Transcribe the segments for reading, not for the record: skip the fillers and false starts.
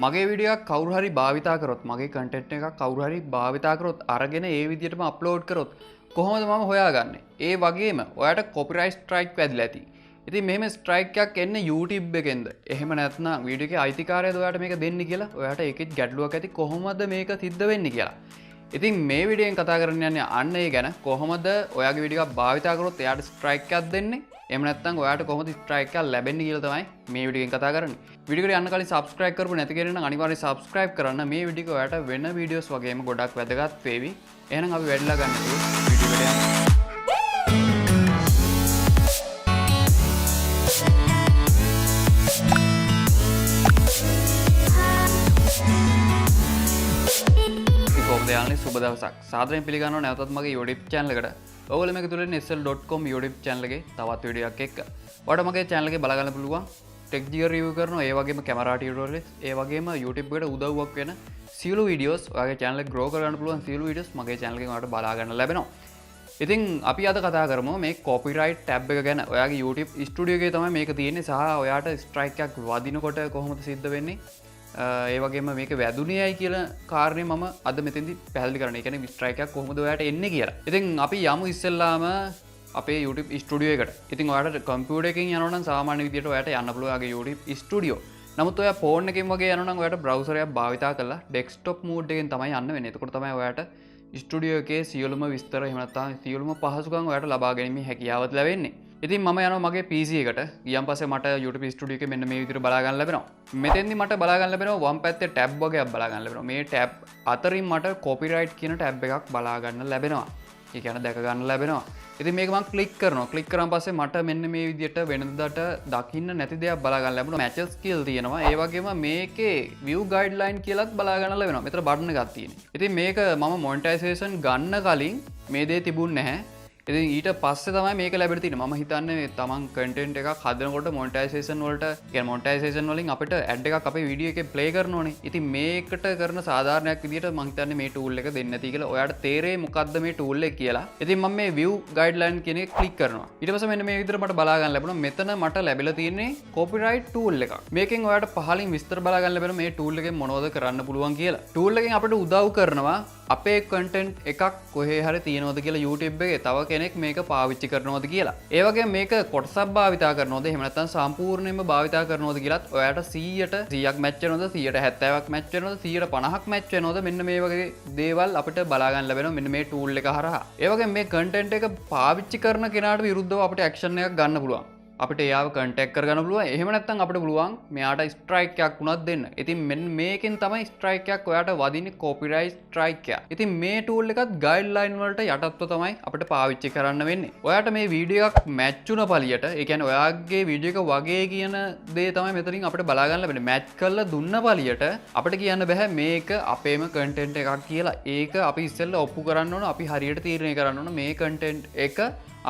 මගේ වීඩියෝ එකක් කවුරු හරි භාවිතා කරොත් මගේ කන්ටෙන්ට් එකක් කවුරු හරි භාවිතා කරොත් අරගෙන ඒ විදිහටම අප්ලෝඩ් කරොත් කොහොමද මම හොයාගන්නේ? ඒ වගේම ඔයාට කොපිරයිට් ස්ට්‍රයික් වැදිලා ඇති. ඉතින් මෙහෙම ස්ට්‍රයික් එකක් එන්නේ YouTube එකෙන්ද? එහෙම නැත්නම් වීඩියෝ එකේ අයිතිකාරයද ඔයාට මේක දෙන්නේ කියලා? ඔයාට ඒකෙත් ගැටලුවක් ඇති කොහොමද මේක සිද්ධ වෙන්නේ කියලා. ඉතින් මේ වීඩියෝෙන් කතා කරන්න යන්නේ අන්න ඒ ගැන. කොහොමද ඔයාගේ වීඩියෝ එකක් භාවිතා කරොත් එයාට ස්ට්‍රයික් එකක් දෙන්නේ? එහෙම නැත්නම් ඔයාට කොහොමද ස්ට්‍රයික් එකක් ලැබෙන්නේ කියලා තමයි මේ වීඩියෝ එකෙන් කතා කරන්නේ. වීඩියෝ එකට යන්න කලින් subscribe කරපු නැති කෙනෙක් නම් අනිවාර්යෙන් subscribe කරන්න. මේ වීඩියෝ එක ඔයාට වෙන වීඩියෝස් වගේම ගොඩක් වැදගත් වේවි. එහෙනම් අපි වැඩිලා ගන්න වීඩියෝ එකට යමු. සුබ දවසක්. සාදරයෙන් පිළිගන්නවා නැවතත් මගේ YouTube channel එකට. ඔයගොල්ලෝ මේක තුලින් sl.com YouTube channel එකේ තවත් වීඩියෝ එකක් එක්ක. ඔයාලට මගේ channel එකේ බල ගන්න පුළුවන්. tech gear review කරනවා, ඒ වගේම camera tutorials, ඒ වගේම YouTube එකට උදව්වක් වෙන සියලු videos ඔයාගේ channel එක grow කරගන්න පුළුවන් සියලු videos මගේ channel එකෙන් ඔයාලට බලා ගන්න ලැබෙනවා. ඉතින් අපි අද කතා කරමු මේ copyright tab එක ගැන. ඔයාගේ YouTube studio එකේ තමයි මේක තියෙන්නේ සහ ඔයාට strike එකක් වදිනකොට කොහොමද සිද්ධ වෙන්නේ? ඒ වගේම මේක වැදුනේයි කියලා කාරණේ මම අද මෙතෙන්දි පැහැදිලි කරන්න. ඒ කියන්නේ ස්ට්‍රයික් එකක් කොහොමද ඔයාට එන්නේ කියලා. ඉතින් අපි යමු ඉස්සෙල්ලාම අපේ YouTube studio එකට. ඉතින් ඔයාට කම්පියුටර් එකකින් යනවා නම් සාමාන්‍ය විදියට ඔයාට යන්න පුළුවන් ඔයාගේ YouTube studio. නමුත් ඔයා ෆෝන් එකකින් වගේ යනවා නම් ඔයාට browser එකක් භාවිතා කරලා desktop mode එකෙන් තමයි යන්න වෙන්නේ. එතකොට තමයි ඔයාට studio එකේ සියලුම විස්තර එහෙම නැත්නම් සියලුම පහසුකම් ඔයාට ලබා ගැනීමේ හැකියාව ලැබෙන්නේ. ඉතින් මම යනවා මගේ PC එකට. ගියන් පස්සේ මට YouTube studio එකේ මෙන්න මේ විදිහට බලා ගන්න ලැබෙනවා. මෙතෙන්දි මට බලා ගන්න ලැබෙනවා වම් පැත්තේ tab වගේක් බලා ගන්න ලැබෙනවා. මේ tab අතරින් මට copyright කියන tab එකක් බලා ගන්න ලැබෙනවා. ඒ කියන්නේ දැක ගන්න ලැබෙනවා. ඉතින් මේක මම ක්ලික් කරනවා. ක්ලික් කරාන් පස්සේ මට මෙන්න මේ විදිහට වෙනදට දකින්න නැති දේවල් බලා ගන්න ලැබෙනවා. matches කියලා තියෙනවා. ඒ වගේම මේකේ view guideline කියලාත් බලා ගන්න ලැබෙනවා. මෙතන බටන් එකක් තියෙනවා. ඉතින් මේක මම monetization ගන්න කලින් මේ දේ තිබුණේ නැහැ. ඉතින් ඊට පස්සේ තමයි මේක ලැබෙලා තියෙන්නේ. මම හිතන්නේ තමන් content එකක් හදනකොට monetization වලට කියන්නේ monetization වලින් අපිට ad එකක් අපේ වීඩියෝ එකේ play කරන්න ඕනේ. ඉතින් මේකට කරන සාධාරණයක් විදිහට මම හිතන්නේ මේ tool එක දෙන්නේ නැති කියලා. ඔයාට තේරෙයි මොකද්ද මේ tool එක කියලා. ඉතින් මම මේ view guideline කියන එක click කරනවා. ඊට පස්සේ මෙන්න මේ විදිහට මට බලා ගන්න ලැබුණා. මෙතන මට ලැබිලා තියෙන්නේ copyright tool එකක්. මේකෙන් ඔයාට පහලින් විස්තර බලා ගන්න ලැබෙනවා මේ tool එකෙන් මොනවද කරන්න පුළුවන් කියලා. tool එකෙන් අපිට උදව් කරනවා අපේ content එකක් කොහේ හරි තියෙනවද කියලා YouTube එකේ තව කෙනෙක් මේක පාවිච්චි කරනවද කියලා. ඒ වගේම මේක කොටසක් භාවිතා කරනවද එහෙම නැත්නම් සම්පූර්ණයෙන්ම භාවිතා කරනවද කියලාත් ඔයාට 100ක් මැච් වෙනවද 170ක් මැච් වෙනවද 150ක් මැච් වෙනවද මෙන්න මේ වගේ දේවල් අපිට බලා ගන්න ලැබෙනවා මෙන්න මේ tool එක හරහා. ඒ වගේම මේ content එක පාවිච්චි කරන කෙනාට විරුද්ධව අපිට action එකක් ගන්න පුළුවන්. අපිට එයාව කන්ටැක්ට් කරගන්න පුළුවන්. එහෙම නැත්නම් අපිට පුළුවන් මෙයාට ස්ට්‍රයික් එකක් වුණත් දෙන්න. ඉතින් මෙන්න මේකෙන් තමයි ස්ට්‍රයික් එකක් ඔයාට වදින්නේ copyright strike එක. ඉතින් මේ tool එකත් guideline වලට යටත්ව තමයි අපිට පාවිච්චි කරන්න වෙන්නේ. ඔයාට මේ වීඩියෝ එකක් මැච් වුණ පළියට, ඒ කියන්නේ ඔයාගේ වීඩියෝ එක වගේ කියන දේ තමයි මෙතනින් අපිට බලා ගන්න ලැබෙන්නේ. මැච් කරලා දුන්න පළියට අපිට කියන්න බෑ මේක අපේම content එකක් කියලා. ඒක අපි ඉස්සෙල්ලා ඔප්පු කරන්න ඕන. අපි හරියට තීරණය කරන්න ඕන මේ content එක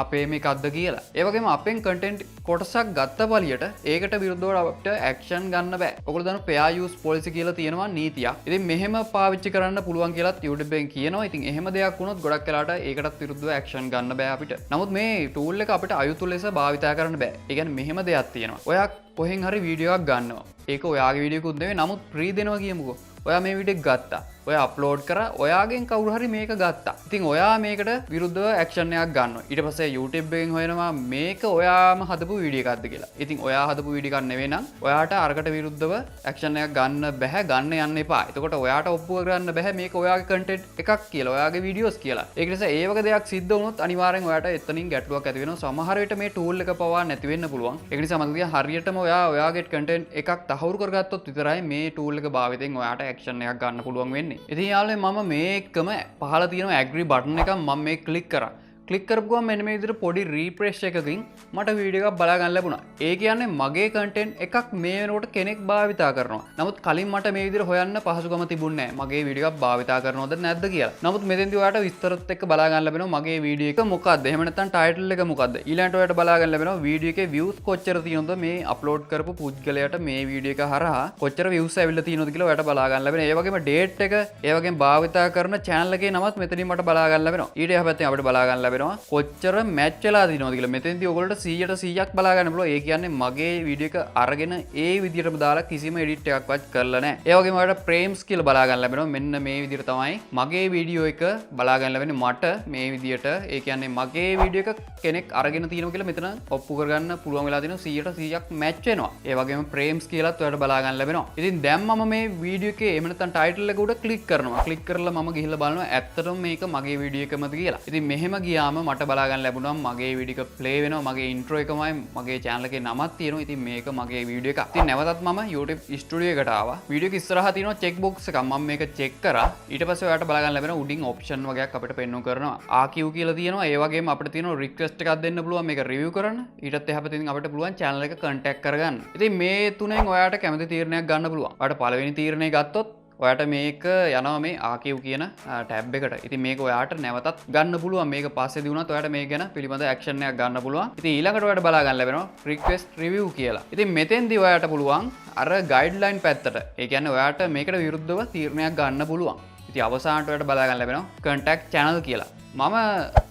අපේ මේකක්ද කියලා. ඒ වගේම අපෙන් content කොටසක් ගත්ත පළියට ඒකට විරුද්ධව අපිට action ගන්න බෑ. ඔයගොල්ලෝ දන්න fair use policy කියලා තියෙනවා නීතියක්. ඉතින් මෙහෙම පාවිච්චි කරන්න පුළුවන් කියලාත් YouTube එකෙන් කියනවා. ඉතින් එහෙම දෙයක් වුණොත් ගොඩක් වෙලාට ඒකටත් විරුද්ධව action ගන්න බෑ අපිට. නමුත් මේ tool එක අපිට අයුතු ලෙස භාවිතා කරන්න බෑ. ඒ කියන්නේ මෙහෙම දෙයක් තියෙනවා. ඔයා කොහෙන් හරි වීඩියෝ එකක් ගන්නවා. ඒක ඔයාගේ වීඩියෝ එකකුත් නෙවෙයි. නමුත් free දෙනවා කියමුකෝ. ඔයා මේ වීඩියෝ එක ගත්තා. ඔයා අප්ලෝඩ් කරා. ඔයාගෙන් කවුරු හරි මේක ගත්තා. ඉතින් ඔයා මේකට විරුද්ධව ඇක්ෂන් එකක් ගන්නවා. ඊට පස්සේ YouTube එකෙන් හොයනවා මේක ඔයාම හදපු වීඩියෝ එකක්ද කියලා. ඉතින් ඔයා හදපු වීඩියෝ එකක් නෙවෙයි නම් ඔයාට අරකට විරුද්ධව ඇක්ෂන් එකක් ගන්න බෑ. ගන්න යන්න එපා. එතකොට ඔයාට ඔප්පු කරන්න බෑ මේක ඔයාගේ content එකක් කියලා. ඔයාගේ වීඩියෝස් කියලා. ඒක නිසා ඒ වගේ දෙයක් සිද්ධ වුණොත් අනිවාර්යෙන් ඔයාට එතනින් ගැටලුවක් ඇති වෙනවා. සමහර විට මේ tool එක පවා නැති වෙන්න පුළුවන්. ඒක නිසා මම කියනවා හරියටම ඔයාගේ content එකක් තහවුරු කරගත්තොත් විතරයි මේ tool එක භාවිතයෙන් ඔයාට ඇක්ෂන් එකක් ගන්න පුළුවන් වෙන්නේ. ඉතින් යාළුවනේ මම මේකම පහළ තියෙන agree button එක මම මේ ක්ලික් කරා. ක්ලික් කරපු ගමන් මෙන්න මේ විදිහට පොඩි රීෆ්‍රෙෂ් එකකින් මට වීඩියෝ එකක් බලා ගන්න ලැබුණා. ඒ කියන්නේ මගේ content එකක් මේ වෙනකොට කෙනෙක් භාවිතා කරනවා. නමුත් කලින් මට මේ විදිහට හොයන්න පහසුකම තිබුණේ නැහැ. මගේ වීඩියෝ එකක් භාවිතා කරනවද නැද්ද කියලා. නමුත් මෙතෙන්දී ඔයාලට විස්තරත් එක්ක බලා ගන්න ලැබෙනවා මගේ වීඩියෝ එක මොකක්ද? එහෙම නැත්නම් ටයිටල් එක මොකක්ද? ඊළඟට ඔයාලට බලා ගන්න ලැබෙනවා වීඩියෝ එකේ views කොච්චර තියෙනවද මේ අප්ලෝඩ් කරපු පුද්ගලයාට මේ වීඩියෝ එක හරහා කොච්චර views ඇවිල්ලා තියෙනවද කියලා ඔයාලට බලා ගන්න ලැබෙනවා. ඒ වගේම date එක, ඒ වගේම භාවිතා කරන channel එකේ නමත් මෙතනින් මට බලා ගන්න ලැබෙනවා. ඊට එහා පැත්තෙන් අපිට බලා ගන්න ලැබෙනවා ලැබෙනවා කොච්චර මැච් වෙලා දිනවද කියලා. මෙතෙන්දී ඔයගොල්ලෝ 100%ක් බලා ගන්න පුළුවන්. ඒ කියන්නේ මගේ වීඩියෝ එක අරගෙන ඒ විදිහටම දාලා කිසිම එඩිට් එකක්වත් කරලා නැහැ. ඒ වගේම ඔයාලට ප්‍රේම්ස් කියලා බලා ගන්න ලැබෙනවා. මෙන්න මේ විදිහට තමයි මගේ වීඩියෝ එක බලා ගන්න ලැබෙන්නේ. මට මේ විදිහට ඒ කියන්නේ මගේ වීඩියෝ එක කෙනෙක් අරගෙන තියෙනවා කියලා මෙතන ඔප්පු කරගන්න පුළුවන් වෙලා තියෙනවා. 100%ක් මැච් වෙනවා. ඒ වගේම ප්‍රේම්ස් කියලාත් ඔයාලට බලා ගන්න ලැබෙනවා. ඉතින් දැන් මම මේ වීඩියෝ එකේ එහෙම නැත්නම් ටයිටල් එක උඩ ක්ලික් කරනවා. ක්ලික් කරලා මම ගිහිල්ලා බලනවා ඇත්තටම මේක මගේ වීඩියෝ එකමද කියලා. ඉතින් මෙහෙම ගියාම මට බලා ගන්න ලැබුණා මගේ වීඩියෝ එක ප්ලේ වෙනවා. මගේ ඉන්ට්‍රෝ එකමයි මගේ channel එකේ නමක් තියෙනවා. ඉතින් මේක මගේ වීඩියෝ එකක්. ඉතින් නැවතත් මම YouTube ස්ටුඩියෝ එකට ආවා. වීඩියෝ එක ඉස්සරහා තියෙනවා චෙක් බොක්ස් එකක්. මම මේක චෙක් කරා. ඊට පස්සේ ඔයාලට බලා ගන්න ලැබෙනවා උඩින් ඔප්ෂන් වගේක් අපිට පෙන්වන්න කරනවා. RQ කියලා තියෙනවා. ඒ වගේම අපිට තියෙනවා රික්වෙස්ට් එකක් දෙන්න පුළුවන් මේක රිවිව් කරන්න. ඊටත් එහා පැත්තෙන් අපිට පුළුවන් channel එක contact කරගන්න. ඉතින් මේ තුනෙන් ඔයාලට කැමති තීරණයක් ගන්න පුළුවන්. ඔයාලට පළවෙනි තීරණය ගත්තොත් ඔයාට මේක යනවා මේ RQ කියන ටැබ් එකට. ඉතින් මේක ඔයාට නැවතත් ගන්න පුළුවන්. මේක පස්සේ දිනුනත් ඔයාට මේක ගැන පිළිබඳ ඇක්ෂන් එකක් ගන්න පුළුවන්. ඉතින් ඊළඟට ඔයාට බලා ගන්න ලැබෙනවා රික්වෙස්ට් රිවිව් කියලා. ඉතින් මෙතෙන්දී ඔයාට පුළුවන් අර ගයිඩ්ලයින් පැත්තට. ඒ කියන්නේ ඔයාට මේකට විරුද්ධව තීරණයක් ගන්න පුළුවන්. ඉතින් අවසානට ඔයාට බලා ගන්න ලැබෙනවා contact channel කියලා. මම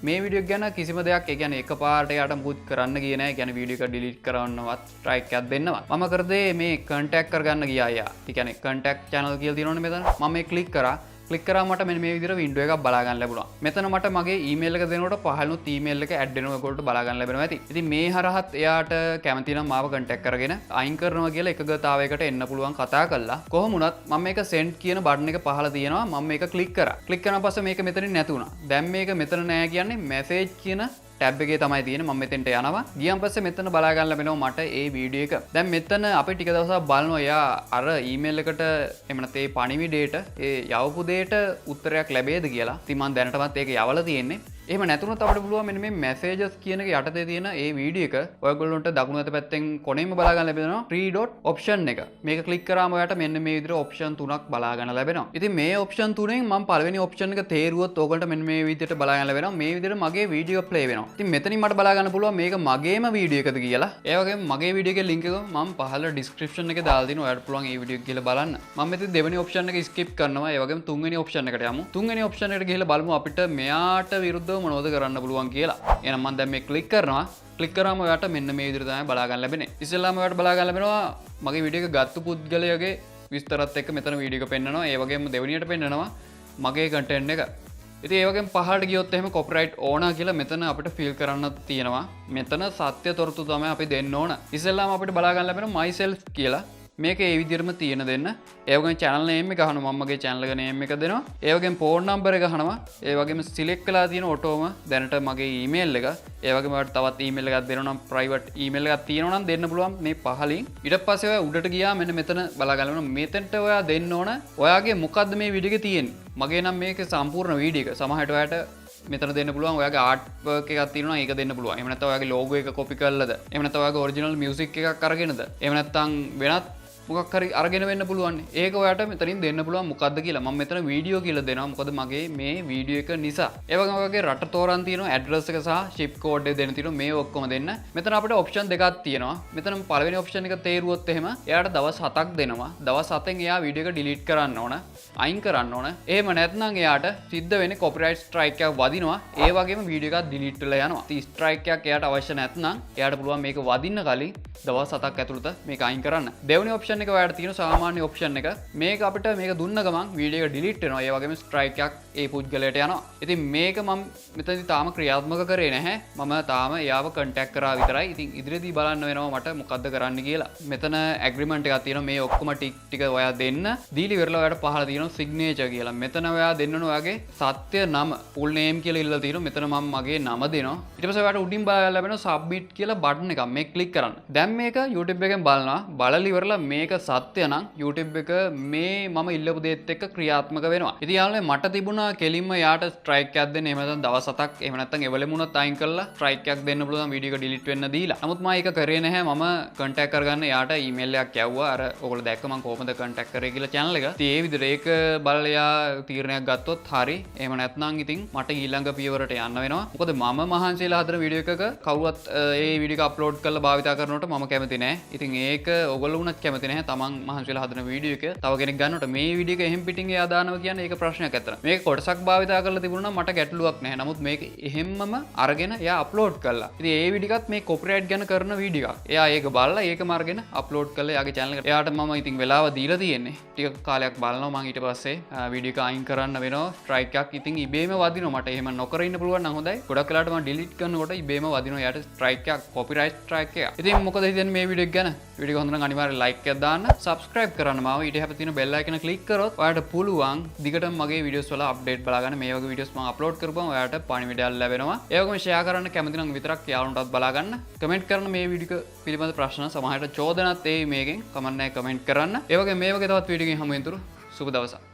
මේ වීඩියෝ ගැන කිසිම දෙයක් ඒ කියන්නේ එකපාරට යාට මුකුත් කරන්න ගියේ නැහැ. ඒ කියන්නේ වීඩියෝ එක ඩිලීට් කරන්නවත් ස්ට්‍රයික් එකක් දෙන්නවත්. මම කරදේ මේ contact කරගන්න ගියා යා. ඒ කියන්නේ contact channel කියලා තියෙනවනේ මෙතන. මම මේ ක්ලික් කරා. ක්ලික් කරාම මට මෙන්න මේ විදිහට වින්ඩෝ එකක් බලා ගන්න ලැබුණා. මෙතන මට මගේ ඊමේල් එක දෙනකොට පහළනුත් ඊමේල් එක ඇඩ් වෙනවා ඒගොල්ලෝ බලා ගන්න ලැබෙනවා ඇති. ඉතින් මේ හරහත් එයාට කැමති නම් මාව contact කරගෙන අයින් කරනවා කියලා එකගතාවයකට එන්න පුළුවන් කතා කළා. කොහොම වුණත් මම මේක send කියන බටන් එක පහළ තියෙනවා. මම මේක ක්ලික් කරා. ක්ලික් කරාන් පස්සේ මේක මෙතනින් නැති වුණා. දැන් මේක මෙතන නෑ කියන්නේ message කියන ටැබ් එකේ තමයි තියෙන්නේ. මම මෙතෙන්ට යනවා. ගියන් පස්සේ මෙතන බලා ගන්න ලැබෙනවා මට ඒ වීඩියෝ එක. දැන් මෙතන අපි ටික දවසක් බලනවා එයා අර ඊමේල් එකට එහෙම නැත්නම් ඒ පණිවිඩයට ඒ යවපු දෙයට උත්තරයක් ලැබෙයිද කියලා. ඉතින් මම දැනටමත් ඒක යවලා තියෙන්නේ. එහෙම නැතුනොත් අපිට පුළුවන් මෙන්න මේ messages කියන එක යටතේ තියෙන ඒ වීඩියෝ එක ඔයගොල්ලන්ට දකුණු අත පැත්තෙන් කොනෙම බලා ගන්න ලැබෙනවා 3 dot option එක. මේක ක්ලික් කරාම ඔයාලට මෙන්න මේ විදිහට option තුනක් බලා ගන්න ලැබෙනවා. ඉතින් මේ option තුනෙන් මම පළවෙනි option එක තේරුවොත් ඕගොල්ලන්ට මෙන්න මේ විදිහට බලා ගන්න ලැබෙනවා. මේ විදිහට මගේ වීඩියෝ ප්ලේ වෙනවා. ඉතින් මෙතනින් මට බලා ගන්න පුළුවන් මේක මගේම වීඩියෝ එකද කියලා. ඒ වගේම මගේ වීඩියෝ එකේ link එක මම පහළ description එකේ දාලා දිනවා. ඔයාලට පුළුවන් මේ වීඩියෝ එක ගිහලා බලන්න. මම මෙතන දෙවෙනි option එක skip කරනවා. ඒ වගේම තුන්වෙනි option එකට යමු. තුන්වෙනි option එකට ගිහලා බලමු අපිට මෙයාට විරුද්ධව මොනවද කරන්න පුළුවන් කියලා. එහෙනම් මම දැන් මේ ක්ලික් කරනවා. ක්ලික් කරාම ඔයාට මෙන්න මේ විදිහට තමයි බලා ගන්න ලැබෙන්නේ. ඉතින්ලාම ඔයාට බලා ගන්න ලැබෙනවා මගේ වීඩියෝ එක ගත්තු පුද්ගලයාගේ විස්තරات එක්ක මෙතන වීඩියෝ එක පෙන්නනවා. ඒ වගේම දෙවෙනියට පෙන්නනවා මගේ content එක. ඉතින් ඒ වගේම පහළට ගියොත් එහෙම copyright ඕනා කියලා මෙතන අපිට ෆීල් කරන්න තියෙනවා. මෙතන සත්‍ය තොරතුරු තමයි අපි දෙන්න ඕන. ඉතින්ලාම අපිට බලා ගන්න ලැබෙනවා myself කියලා. මේක ඒ විදිහටම තියෙන දෙන්න. ඒ වගේම channel name එක අහනවා. මම මගේ channel එක name එක දෙනවා. ඒ වගේම phone number එක අහනවා. ඒ වගේම select කරලා තියෙන ඔටෝම දැනට මගේ email එක. ඒ වගේම ඔයාලට තවත් email එකක් දෙනවා නම් private email එකක් තියෙනවා නම් දෙන්න පුළුවන් මේ පහලින්. ඊට පස්සේ ඔයා උඩට ගියා මෙන්න මෙතන බලා ගන්න මෙතෙන්ට ඔයා දෙන්න ඕන ඔයාගේ මොකද්ද මේ වීඩියෝ එකේ තියෙන්නේ. මගේ නම් මේක සම්පූර්ණ වීඩියෝ එක. සමහරට ඔයාට මෙතන දෙන්න පුළුවන් ඔයාගේ ආර්ට් වර්ක් එකක් තියෙනවා ඒක දෙන්න පුළුවන්. එහෙම නැත්නම් ඔයාගේ logo එක copy කරලාද? එහෙම නැත්නම් ඔයාගේ original music එකක් අරගෙනද? එහෙම නැත්නම් වෙනත් මොකක් හරි අරගෙන වෙන්න පුළුවන්. ඒක ඔයාට මෙතනින් දෙන්න පුළුවන් මොකද්ද කියලා. මම මෙතන වීඩියෝ කියලා දෙනවා. මොකද මගේ මේ වීඩියෝ එක නිසා. ඒ වගේම ඔයගේ රට තෝරන් තියෙනවා, ඇඩ්‍රස් එක සහ ෂිප් කෝඩ් එක දෙන්න තියෙනවා. මේ ඔක්කොම දෙන්න. මෙතන අපිට ඔප්ෂන් දෙකක් තියෙනවා. මෙතන පළවෙනි ඔප්ෂන් එක තේරුවොත් එහෙම එයාට දවස් 7ක් දෙනවා. දවස් 7න් එයා වීඩියෝ එක ඩිලීට් කරන්න ඕන, අයින් කරන්න ඕන. එහෙම නැත්නම් එයාට සිද්ධ වෙන්නේ කොපිරයිට් ස්ට්‍රයික් එකක් වදිනවා. ඒ වගේම වීඩියෝ එකක් ඩිලීට් වෙලා යනවා. ඉතින් ස්ට්‍රයික් එකක් එයාට අවශ්‍ය නැත්නම් එයාට පුළුවන් මේක වදින්න කලින් දවස් 7ක් ඇතුළත මේක අයින් කරන්න. දෙවෙනි ඔප්ෂන් එක ඔයාට තියෙනවා සාමාන්‍ය ඔප්ෂන් එක. මේක අපිට මේක දුන්න ගමන් වීඩියෝ එක ඩිලීට් වෙනවා. ඒ වගේම ස්ට්‍රයික් එකක් ඒ පුද්ගලයාට යනවා. ඉතින් මේක මම මෙතනදී තාම ක්‍රියාත්මක කරේ නැහැ. මම තාම එයාව කන්ටැක්ට් කරා විතරයි. ඉතින් ඉදිරියේදී බලන්න වෙනවා මට මොකද්ද කරන්න කියලා. මෙතන ඇග්‍රීමන්ට් එකක් තියෙනවා. මේ ඔක්කොම ටික ඔයා දෙන්න. දීලි වෙරලා ඔයාට පහළ තියෙනවා සිග්නේචර් කියලා. මෙතන ඔයා දෙන්න ඕන ඔයාගේ සත්‍ය නම full name කියලා ඉල්ලලා තියෙනවා. මෙතන මම මගේ නම දෙනවා. ඊට පස්සේ ඔයාට උඩින් බලන්න ලැබෙනවා submit කියලා බටන් එකක්. මේක ක්ලික් කරන්න. දැන් මේක YouTube එකෙන් බලනවා. බලලා ඉවරලා මේක සත්‍ය නම් YouTube එක මේ මම ඉල්ලපු දේත් එක්ක ක්‍රියාත්මක වෙනවා. ඉතින් යාළුවනේ මට තිබුණා කෙලින්ම යාට ස්ට්‍රයික් එකක් දෙන්න. එහෙම නැත්නම් දවස් 7ක් එහෙම නැත්නම් එවලෙම උනත් අයින් කරලා ස්ට්‍රයික් එකක් දෙන්න පුළුවන් වීඩියෝ එක ඩිලීට් වෙන්න දීලා. නමුත් මම ඒක කරේ නැහැ. මම කන්ටැක්ට් කරගන්න යාට ඊමේල් එකක් යවුවා. අර ඔයගොල්ලෝ දැක්ක මම කොහොමද කන්ටැක්ට් කරේ කියලා channel එක. ඉතින් ඒ විදිහට ඒක බලලා යා තීරණයක් ගත්තොත් හරි. එහෙම නැත්නම් ඉතින් මට ඊළඟ පියවරට යන්න වෙනවා. මොකද මම මහන්සියලා හදන වීඩියෝ එකක කවුරුත් ඒ වීඩියෝ එක අප්ලෝඩ් කරලා භාවිතා කරනකොට මම කැමති නැහැ. ඉතින් ඒක ඔයගොල්ලෝ උනත් කැමති නැහැ තමන් මහන්සි වෙලා හදන වීඩියෝ එක තව කෙනෙක් ගන්නකොට මේ වීඩියෝ එක එහෙම් පිටින් එයා දානවා කියන්නේ ඒක ප්‍රශ්නයක් ඇත්තට. මේක කොටසක් භාවිතා කරලා තිබුණා නම් මට ගැටලුවක් නැහැ. නමුත් මේක එහෙම්මම අරගෙන එයා අප්ලෝඩ් කළා. ඉතින් ඒ වීඩියෝ එකත් මේ කොපිරයිට් ගැන කරන වීඩියෝ එකක්. එයා ඒක බලලා ඒකම අරගෙන අප්ලෝඩ් කළා එයාගේ channel එකට. එයාට මම ඉතින් වෙලාව දීලා තියෙන්නේ. ටික කාලයක් බලනවා මම ඊට පස්සේ වීඩියෝ එක අයින් කරන්න වෙනවා. ස්ට්‍රයික් එකක් ඉතින් ඉබේම වදිනවා. මට එහෙම නොකර ඉන්න පුළුවන් නම් හොඳයි. ගොඩක් වෙලාවට මම ඩිලීට් කරනකොට ඉබේම වදිනවා. එයාට ස්ට්‍රයික් එකක් කොපිරයිට් ස්ට්‍රයික් එකක්. ඉතින් මොකද හිතන්නේ මේ වීඩියෝ එක ගැන? වීඩියෝ එක හොඳ නම් අනිවාර්යෙන් ලයික් එකක් දාන්න, subscribe කරන්න මාව. ඊට හැප තියෙන bell icon එක click කරොත් ඔයාලට පුළුවන් දිගටම මගේ වීඩියෝස් වල අප්ඩේට් බලා ගන්න. මේ වගේ වීඩියෝස් මම අප්ලෝඩ් කරපුවම ඔයාලට පණිවිඩයක් ලැබෙනවා. ඒ වගේම share කරන්න කැමති නම් විතරක් යාළුවන්ටත් බලා ගන්න. කමෙන්ට් කරන මේ වීඩියෝ එක පිළිබඳ ප්‍රශ්න සමහරට චෝදනාත් ඒ මේකෙන් කමෙන්ට් එකේ කමෙන්ට් කරන්න. ඒ වගේ මේ වගේ තවත් වීඩියෝ එකකින් හමු වෙනතුරු සුබ දවසක්.